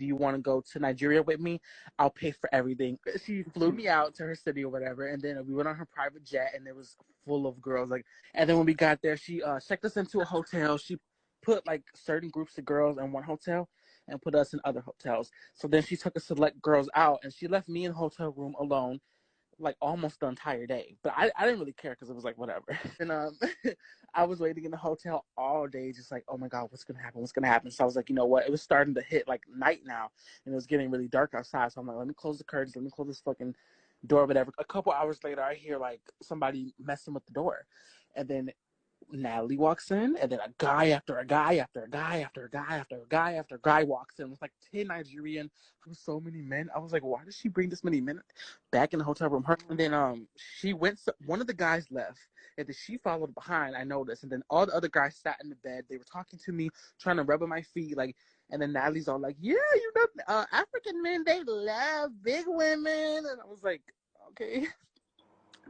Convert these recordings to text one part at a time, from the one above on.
do you want to go to Nigeria with me? I'll pay for everything. She flew me out to her city or whatever, and then we went on her private jet, and it was full of girls. Like, and then when we got there, she checked us into a hotel. She put like certain groups of girls in one hotel and put us in other hotels. So then she took us to select girls out, and she left me in the hotel room alone like almost the entire day. But I didn't really care because it was like whatever. And I was waiting in the hotel all day, just like, oh my God, what's gonna happen? What's gonna happen? So I was like, you know what? It was starting to hit like night now, and it was getting really dark outside. So I'm like, let me close the curtains, let me close this fucking door, whatever. A couple hours later, I hear like somebody messing with the door, and then Natalie walks in, and then a guy after a guy after a guy after a guy after a guy after a guy walks in with like 10 Nigerian from so many men. I was like, why does she bring this many men back in the hotel room? And then she went, one of the guys left, and then she followed behind, I noticed. And then all the other guys sat in the bed. They were talking to me, trying to rub on my feet, like, and then Natalie's all like, yeah, you know, African men, they love big women. And I was like, okay.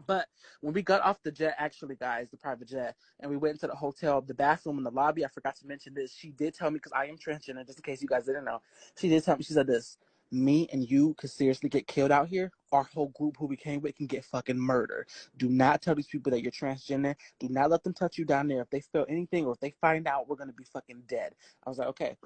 But when we got off the jet, actually, guys, the private jet, and we went into the hotel, the bathroom in the lobby, I forgot to mention this. She did tell me, because I am transgender, just in case you guys didn't know. She did tell me, she said this, me and you could seriously get killed out here. Our whole group who we came with can get fucking murdered. Do not tell these people that you're transgender. Do not let them touch you down there. If they feel anything or if they find out, we're going to be fucking dead. I was like, okay.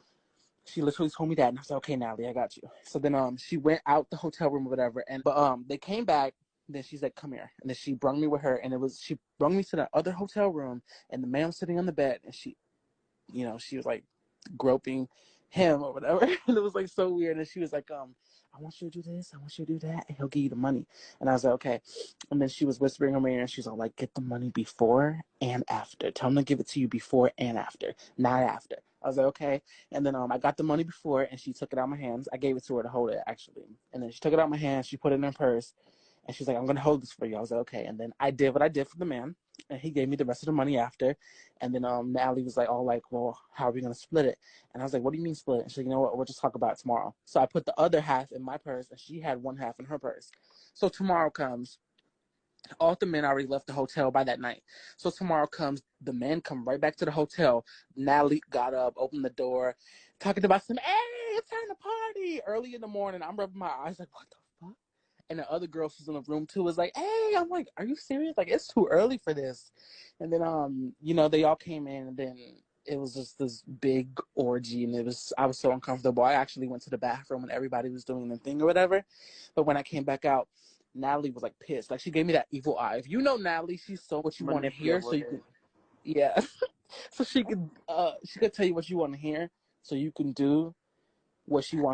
She literally told me that, and I was like, okay, Natalie, I got you. So then she went out the hotel room or whatever, but they came back. Then she's like, come here. And then she brought me with her, and she brought me to the other hotel room, and the man was sitting on the bed, and she was like groping him or whatever. And it was like so weird. And she was like, I want you to do this, I want you to do that, and he'll give you the money. And I was like, okay. And then she was whispering in my ear, and she's all like, get the money before and after. Tell him to give it to you before and after, not after. I was like, okay. And then I got the money before, and she took it out of my hands. I gave it to her to hold it, actually. And then she took it out of my hands, she put it in her purse, and she's like, I'm going to hold this for you. I was like, okay. And then I did what I did for the man, and he gave me the rest of the money after. And then Natalie was like, all like, well, how are we going to split it? And I was like, what do you mean split it? And she's like, you know what? We'll just talk about it tomorrow. So I put the other half in my purse, and she had one half in her purse. So tomorrow comes. All the men already left the hotel by that night. So tomorrow comes, the men come right back to the hotel. Natalie got up, opened the door, talking about some, hey, it's time to party. Early in the morning, I'm rubbing my eyes like, what the fuck? And the other girl who's in the room too was like, hey, I'm like, are you serious? Like, it's too early for this. And then, they all came in, and then it was just this big orgy, and I was so uncomfortable. I actually went to the bathroom when everybody was doing their thing or whatever. But when I came back out, Natalie was like pissed. Like, she gave me that evil eye. If you know Natalie, she's so what you want to hear, so you can, yeah. So she could tell you what you want to hear, so you can do what she wants